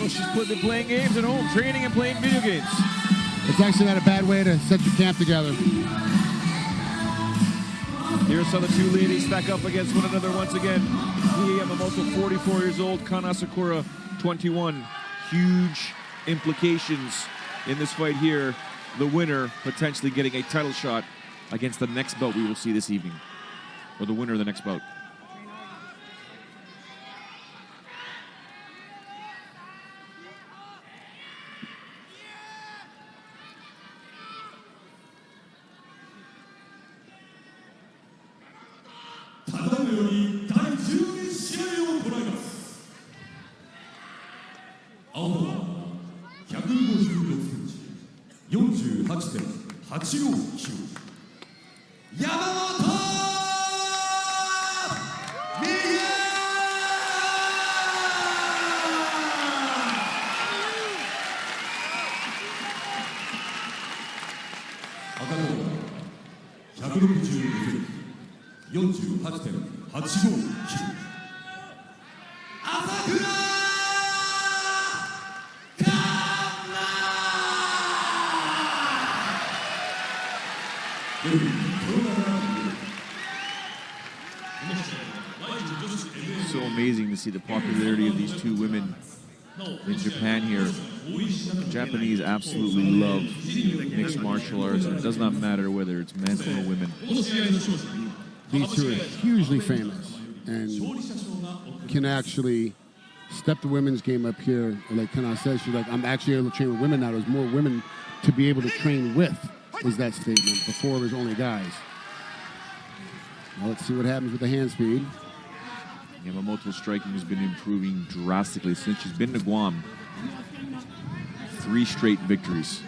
Well, she's been playing games at home, training and playing video games. It's actually not a bad way to set your camp together. Here's how the two ladies stack up against one another once again. Miyu Yamamoto, 44 years old. Kana Asakura, 21. Huge implications in this fight here. The winner potentially getting a title shot against the next bout we will see this evening. Or the winner of the next bout. So amazing to see the popularity of these two women in Japan here. The Japanese absolutely love mixed martial arts, and it does not matter whether it's men or women. These two are hugely famous and can actually step the women's game up here. And like Kana says, she's like, I'm actually able to train with women now. There's more women to be able to train with, was that statement. Before, it was only guys. Well, let's see what happens with the hand speed. Yamamoto's striking has been improving drastically since she's been to Guam. 3 straight victories.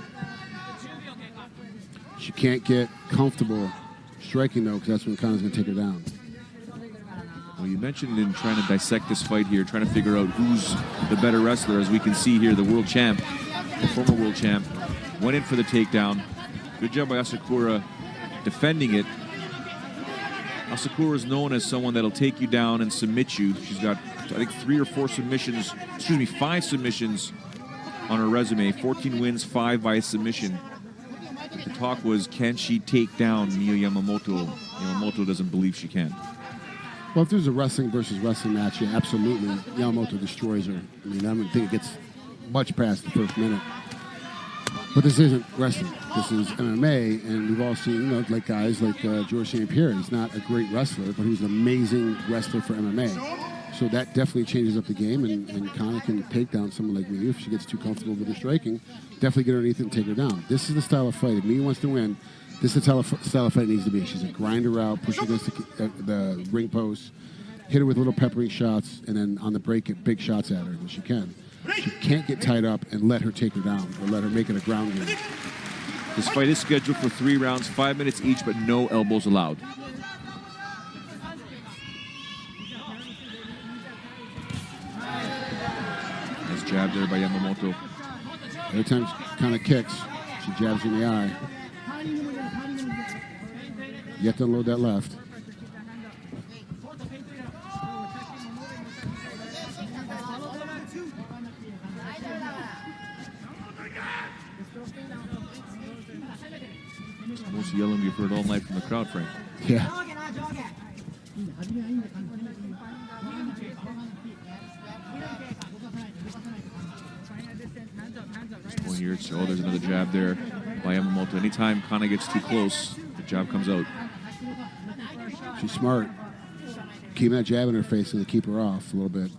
She can't get comfortable striking, though, because that's when Kana's going to take her down. Well, you mentioned in trying to dissect this fight here, trying to figure out who's the better wrestler. As we can see here, the world champ, the former world champ, went in for the takedown. Good job by Asakura defending it. Asakura is known as someone that'll take you down and submit you. She's got, I think, 5 submissions on her resume. 14 wins, 5 by submission. The talk was, can she take down Miyu Yamamoto? Yamamoto doesn't believe she can. Well, if there's a wrestling versus wrestling match, yeah, absolutely, Yamamoto destroys her. I mean, I don't think it gets much past the first minute. But this isn't wrestling. This is MMA, and we've all seen, like guys like George St. Pierre. He's not a great wrestler, but he's an amazing wrestler for MMA. So that definitely changes up the game, and Kana can take down someone like Miyu if she gets too comfortable with her striking. Definitely get underneath it and take her down. This is the style of fight. If Miyu wants to win, this is the style of fight it needs to be. She's a grinder out, push her against the ring post, hit her with little peppering shots, and then on the break, get big shots at her when she can. She can't get tied up and let her take her down or let her make it a ground game. This fight is scheduled for 3 rounds, 5 minutes each, but no elbows allowed. Nice jab there by Yamamoto. Every time she kind of kicks, she jabs you in the eye. You have to unload that left. Most yelling we've heard all night from the crowd, Frank. Yeah. This point here, so there's another jab there by Yamamoto. Anytime Kana gets too close, the jab comes out. She's smart. Keeping that jab in her face to keep her off a little bit.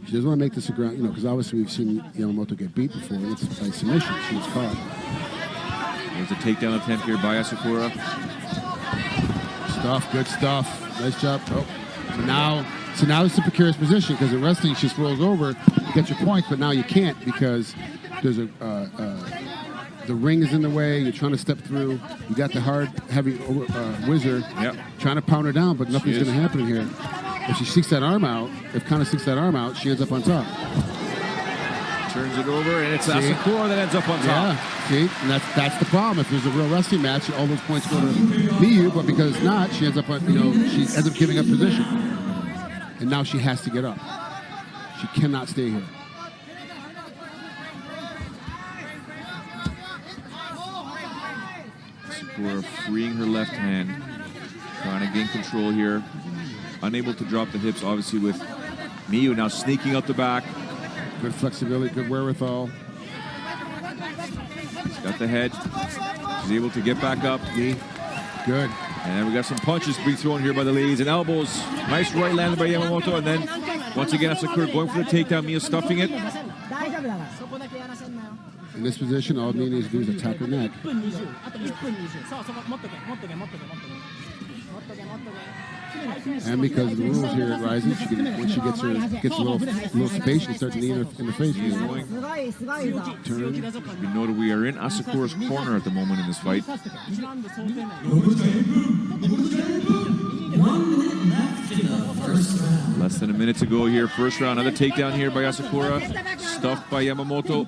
She doesn't want to make this a ground, because obviously we've seen Yamamoto get beat before, and it's by submission. She was caught. There's a takedown attempt here by Asakura. Stuff, good stuff. Nice job. Oh. So now it's a precarious position, because in wrestling she just rolls over, you get your points, but now you can't because there's the ring is in the way. You're trying to step through. You got the hard, heavy wizard trying to pound her down, but nothing's going to happen here. If she sticks that arm out, if Kana sticks that arm out, she ends up on top. Turns it over, and it's Asakura that ends up on top. Yeah, see, and that's the problem. If there's a real wrestling match, all those points go to Miyu, but because it's not, she ends up on, she ends up giving up position, and now she has to get up. She cannot stay here. Asakura freeing her left hand, trying to gain control here. Unable to drop the hips, obviously, with Miyu now sneaking out the back. Good flexibility, good wherewithal. She's got the head. She's able to get back up. Knee. Good. And we got some punches being thrown here by the ladies and elbows. Nice right landed by Yamamoto. And then, once again, Asakura going for the takedown. Miyu stuffing it. In this position, all Miyu needs to do is attack her neck. And because of the rules here at Rizin, when she gets a little space, she starts to knee her in the face. Turn. We know that we are in Asakura's corner at the moment in this fight. Less than a minute to go here. First round, another takedown here by Asakura. Stuffed by Yamamoto.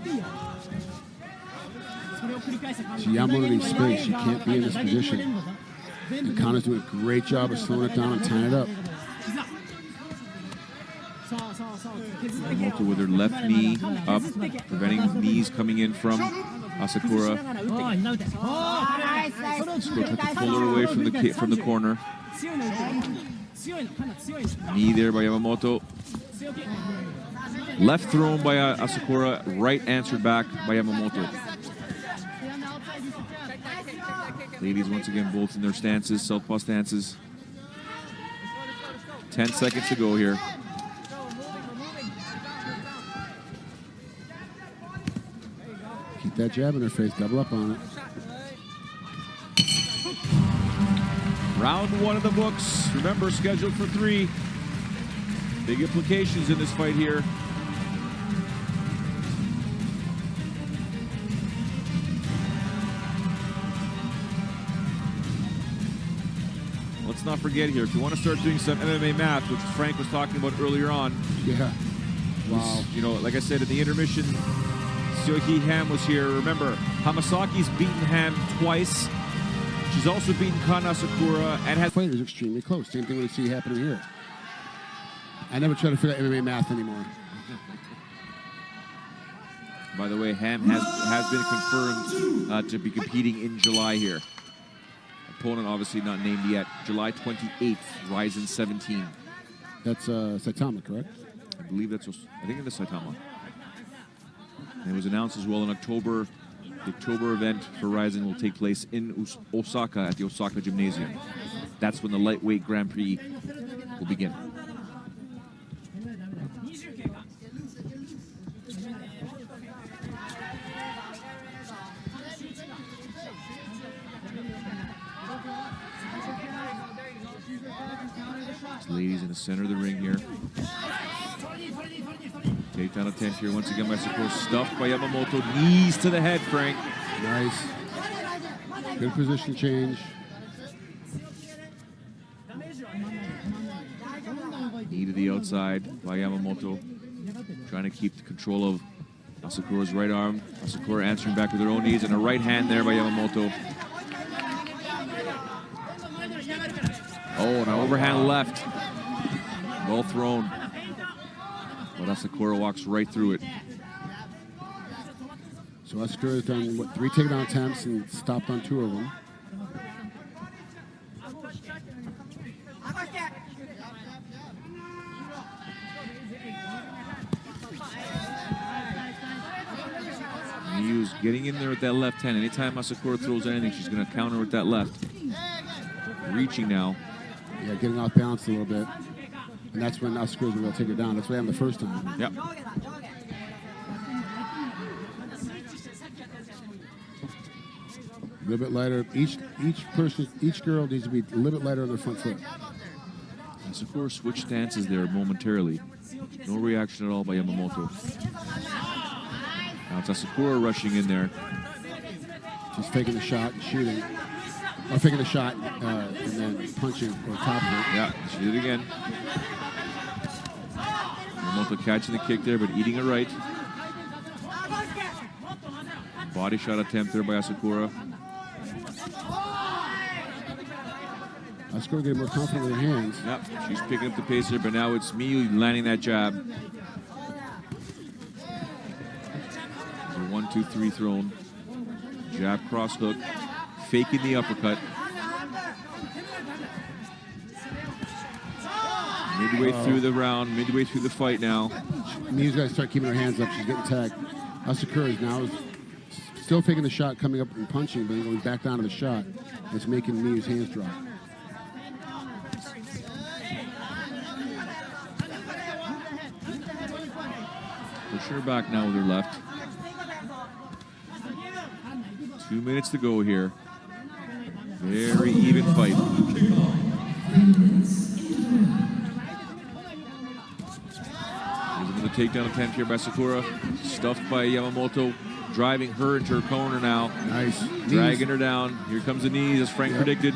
So Yamamoto needs space. She can't be in this position. And Kanna's doing a great job of slowing it down and tying it up. Yamamoto with her left knee up, preventing knees coming in from Asakura. Asakura tried to pull her away from the corner. Knee there by Yamamoto. Left thrown by Asakura, right answered back by Yamamoto. Ladies once again both in their stances, southpaw stances. 10 seconds to go here. Keep that jab in her face, double up on it. Round one of the books. Remember, scheduled for 3. Big implications in this fight here. Let's not forget here, if you want to start doing some MMA math, which Frank was talking about earlier on. Yeah. Wow. You know, like I said, in the intermission, Seohei Ham was here. Remember, Hamasaki's beaten Ham twice. She's also beaten Kanna Asakura and has... Fighters extremely close. Same thing we see happening here. I never try to figure out MMA math anymore. By the way, Ham has been confirmed to be competing in July here. Opponent obviously not named yet. July 28th, Rizin 17. That's Saitama, correct? I believe that's, I think it is Saitama. And it was announced as well in October. The October event for Rizin will take place in Osaka at the Osaka Gymnasium. That's when the lightweight Grand Prix will begin. Ladies in the center of the ring here. Takedown attempt here once again by Asakura. Stuffed by Yamamoto. Knees to the head, Frank. Nice. Good position change. Knee to the outside by Yamamoto. Trying to keep the control of Asakura's right arm. Asakura answering back with her own knees and a right hand there by Yamamoto. Oh, and an overhand left. Well thrown. But Asakura walks right through it. So Asakura's done, what, 3 takedown attempts and stopped on 2 of them. Miyu's getting in there with that left hand. Anytime Asakura throws anything, she's going to counter with that left. Reaching now. Yeah, getting off balance a little bit. And that's when Asakura's going to take her down. That's what happened the first time. Yep. A little bit lighter. Each girl needs to be a little bit lighter on their front foot. Asakura switched stances there momentarily. No reaction at all by Yamamoto. Now it's Asakura rushing in there. She's taking a shot and shooting. Or taking a shot and then punching on top of it. Yeah, she did it again. Yamamoto catching the kick there, but eating it right. Body shot attempt there by Asakura. Asakura getting more confident with her hands. Yep, she's picking up the pace here, but now it's Miyu landing that jab. There's a 1-2-3 thrown. Jab cross hook. faking the uppercut. Midway through the round, midway through the fight now. Miyu's got to start keeping her hands up. She's getting tagged. Asakura is now still taking the shot, coming up and punching, but going back down to the shot. It's making Miyu's hands drop. Push her back now with her left. 2 minutes to go here. Very even fight. Here's another takedown attempt here by Sakura. Stuffed by Yamamoto. Driving her into her corner now. Nice. Dragging her down. Here comes the knees, as Frank predicted.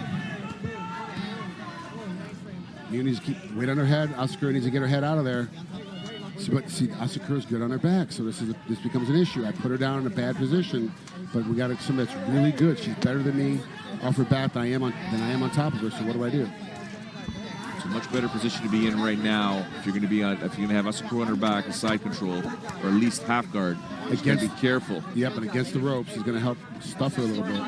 Miyu needs to keep weight on her head. Asakura needs to get her head out of there. But see, Asakura's good on her back, so this becomes an issue. I put her down in a bad position, but we got somebody that's really good. She's better than me off her back than I am on top of her. So what do I do? It's a much better position to be in right now if you're going to have Asakura on her back and side control, or at least half guard. You got to be careful. Yep, and against the ropes, he's going to help stuff her a little bit.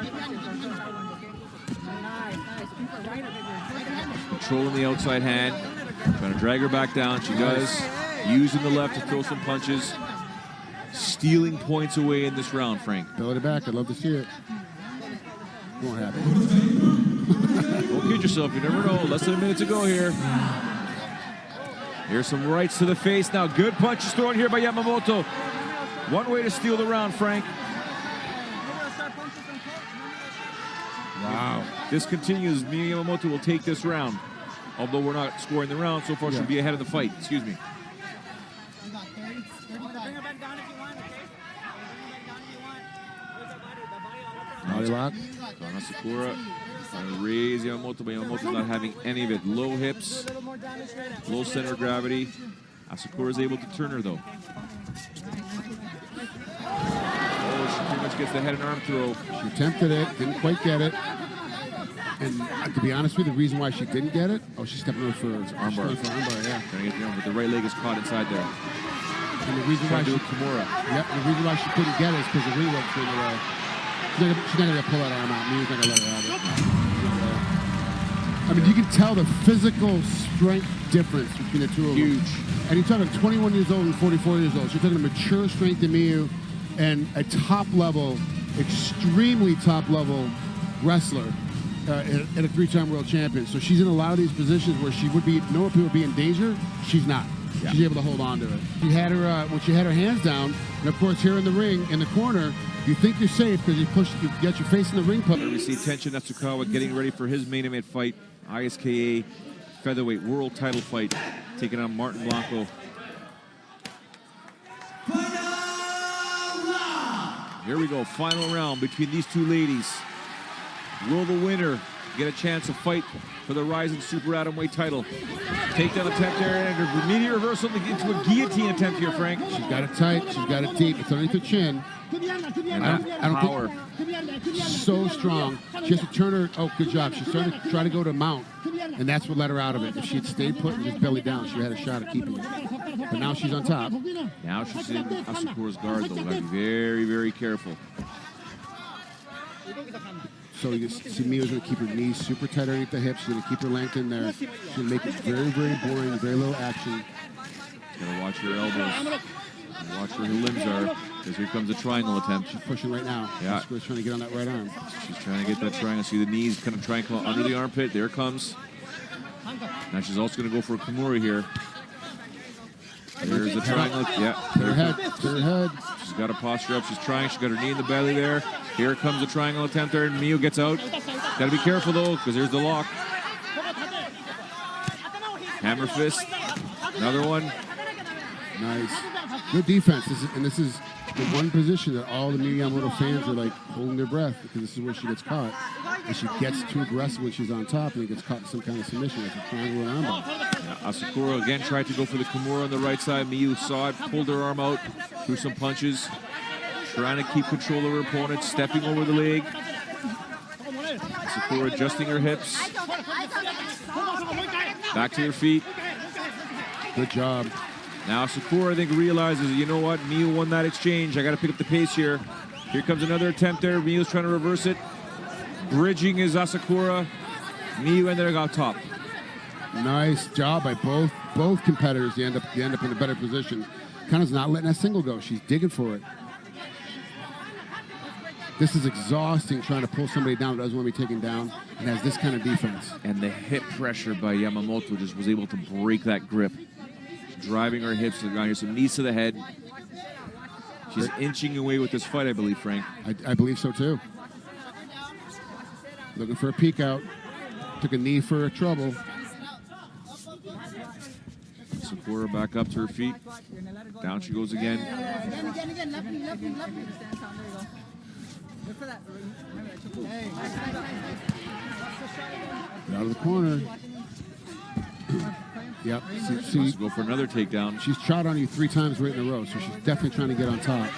Controlling the outside hand, trying to drag her back down. She does. Using the left to throw some punches. Stealing points away in this round, Frank. Build it back. I'd love to see it. Won't happen. Don't kid yourself. You never know. Less than a minute to go here. Here's some rights to the face now. Good punches thrown here by Yamamoto. One way to steal the round, Frank. Wow. This continues. Miyu Yamamoto will take this round. Although we're not scoring the round, so far she'll be ahead of the fight. Excuse me. Body lock. Sakura trying to raise Yamamoto, but Yamamoto's not having any of it. Low hips, low center of gravity. Asakura is able to turn her, though. Oh, she pretty much gets the head and arm throw. She attempted it, didn't quite get it. And to be honest with you, the reason why she didn't get it, she's stepping over for armbar. Yeah. Trying to get the arm, but the right leg is caught inside there. And the reason why Kimura. Yep, the reason why she couldn't get it is because the ring rop's in the way. She's not going to pull that arm out. Miyu's not going to let her have it. I mean, you can tell the physical strength difference between the two of them. Huge. And you're talking 21 years old and 44 years old. So you're talking a mature strength in Miyu and a top-level, extremely top-level wrestler. And a three-time world champion. So she's in a lot of these positions where she would be, know people would be in danger. She's not. Yeah. She's able to hold on to it. She had her when she had her hands down, and of course here in the ring, in the corner, you think you're safe because you get your face in the ring post. We see Tenshin Natsukawa getting ready for his main event fight, ISKA featherweight world title fight, taking on Martin Blanco. Here we go, final round between these two ladies. Will the winner get a chance to fight for the Rizin Super Atomweight title? Takedown attempt there, and a immediate reversal into a guillotine attempt here, Frank. She's got it tight, she's got it deep, it's underneath her chin. And I don't power. So strong. She has to turn her, good job. She's starting to try to go to mount, and that's what let her out of it. If she had stayed put and just belly down, she had a shot at keeping it. But now she's on top. Now she's in Asakura's guard, though. Gotta be very, very careful. So you see Miu's going to keep her knees super tight underneath the hips. She's going to keep her length in there. She's going to make it very, very boring, very little action. She's going to watch her elbows. Watch where her limbs are, because here comes a triangle attempt. She's pushing right now. Yeah. She's trying to get on that right arm. She's trying to get that triangle. See the knees kind of try and come under the armpit. There it comes. Now she's also going to go for a Kimura here. There's the triangle. Yeah. Her head. Her head. She's got a posture up. She's trying. She's got her knee in the belly there. Here comes the triangle attempt there, and Miyu gets out. Got to be careful, though, because there's the lock. Hammer fist. Another one. Nice. Good defense. This is the one position that all the Miyu Yamamoto fans are like holding their breath, because this is where she gets caught. And she gets too aggressive when she's on top, and it gets caught in some kind of submission. It's a triangle and armbar. Asakura again tried to go for the Kimura on the right side. Miyu saw it, pulled her arm out, threw some punches, trying to keep control of her opponent, stepping over the leg. Asakura adjusting her hips. Back to her feet. Good job. Now Sakura, I think, realizes, you know what, Miyu won that exchange. I got to pick up the pace here. Here comes another attempt there. Miyu's trying to reverse it. Bridging is Asakura. Miyu ended up top. Nice job by both competitors. They end up in a better position. Kanna's not letting that single go. She's digging for it. This is exhausting, trying to pull somebody down who doesn't want to be taken down and has this kind of defense. And the hip pressure by Yamamoto just was able to break that grip. She's driving her hips to the ground. Here's some knees to the head. She's inching away with this fight, I believe, Frank. I believe so, too. Looking for a peek out. Took a knee for trouble. Sakura back up to her feet. Down she goes again. Get out of the corner. Yep. Let's go for another takedown. She's trod on you 3 times right in a row, so she's definitely trying to get on top.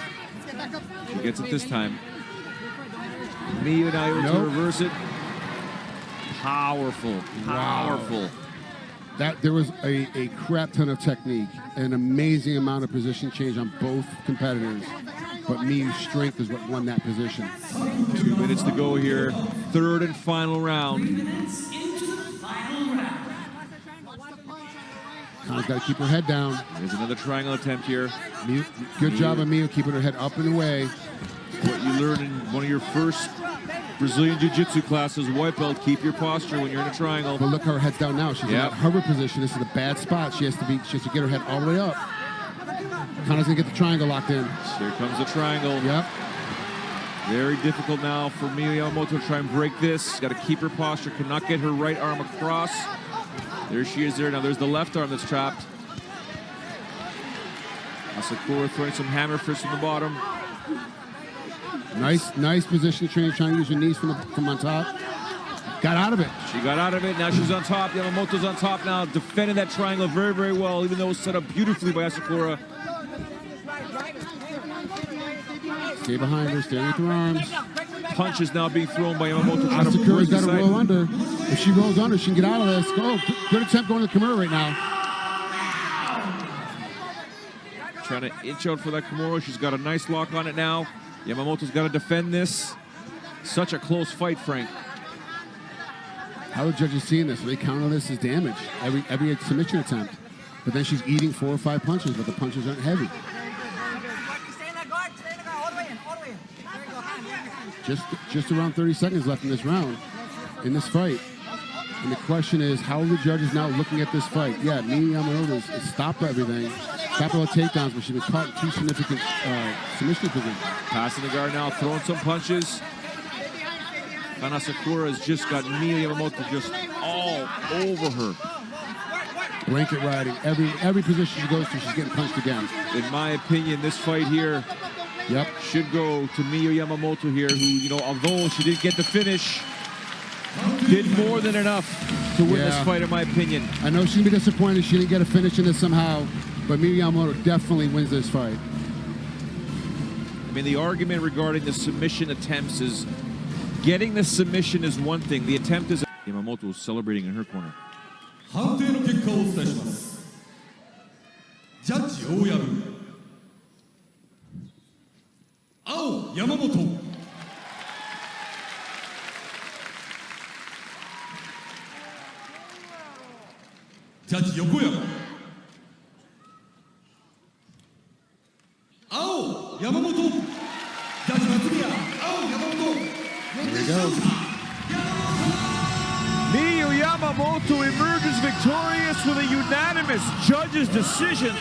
She gets it this time. Miyu now able to reverse it. Powerful. Wow. There was a crap ton of technique, an amazing amount of position change on both competitors, but Miyu's strength is what won that position. 2 minutes to go here. Third and final round. Kanna's got to keep her head down. There's another triangle attempt here. Miyu, good job on Miyu keeping her head up and away. What you learned in one of your first Brazilian Jiu-Jitsu classes, white belt, keep your posture when you're in a triangle. But look how her head's down now. She's in that hover position. This is a bad spot. She has to get her head all the way up. Kanna's gonna get the triangle locked in. Here comes the triangle. Yep. Very difficult now for Miyu Yamamoto to try and break this. Got to keep her posture. Cannot get her right arm across. There she is there. Now there's the left arm that's trapped. Asakura throwing some hammer fists from the bottom. Nice position change, trying to use her knees from on top. Got out of it. She got out of it. Now she's on top. Yamamoto's on top now, defending that triangle very, very well, even though it was set up beautifully by Asakura. Stay behind her, stay with her arms. Punches now being thrown by Yamamoto. Asakura's got to roll under. If she rolls under, she can get out of this. Oh, good attempt going to the Kimura right now. Trying to inch out for that Kimura. She's got a nice lock on it now. Yamamoto's got to defend this. Such a close fight, Frank. How are the judges seeing this? Are they counting this as damage? Every submission attempt. But then she's eating 4 or 5 punches, but the punches aren't heavy. Just around 30 seconds left in this round, in this fight. And the question is, how are the judges now looking at this fight? Yeah, Miyu Yamamoto has stopped everything. Stopped all the takedowns, but she's been caught in 2 significant submission positions. Passing the guard now, throwing some punches. Asakura has just got Miyu Yamamoto just all over her. Blanket riding. Every position she goes to, she's getting punched again. In my opinion, this fight here should go to Miyu Yamamoto here, who, although she didn't get the finish, did more than enough to win this fight, in my opinion. I know she'd be disappointed she didn't get a finish in this somehow, but Miyu Yamamoto definitely wins this fight. I mean, the argument regarding the submission attempts is getting the submission is one thing. The attempt is... Yamamoto was celebrating in her corner. Judge Oyaru. Ao Yamamoto. Judge Yokoyama. Ao Yamamoto. Judge Matsuya. Ao Yamamoto. Here we go. Miyu Yamamoto emerges victorious with a unanimous judges' decision.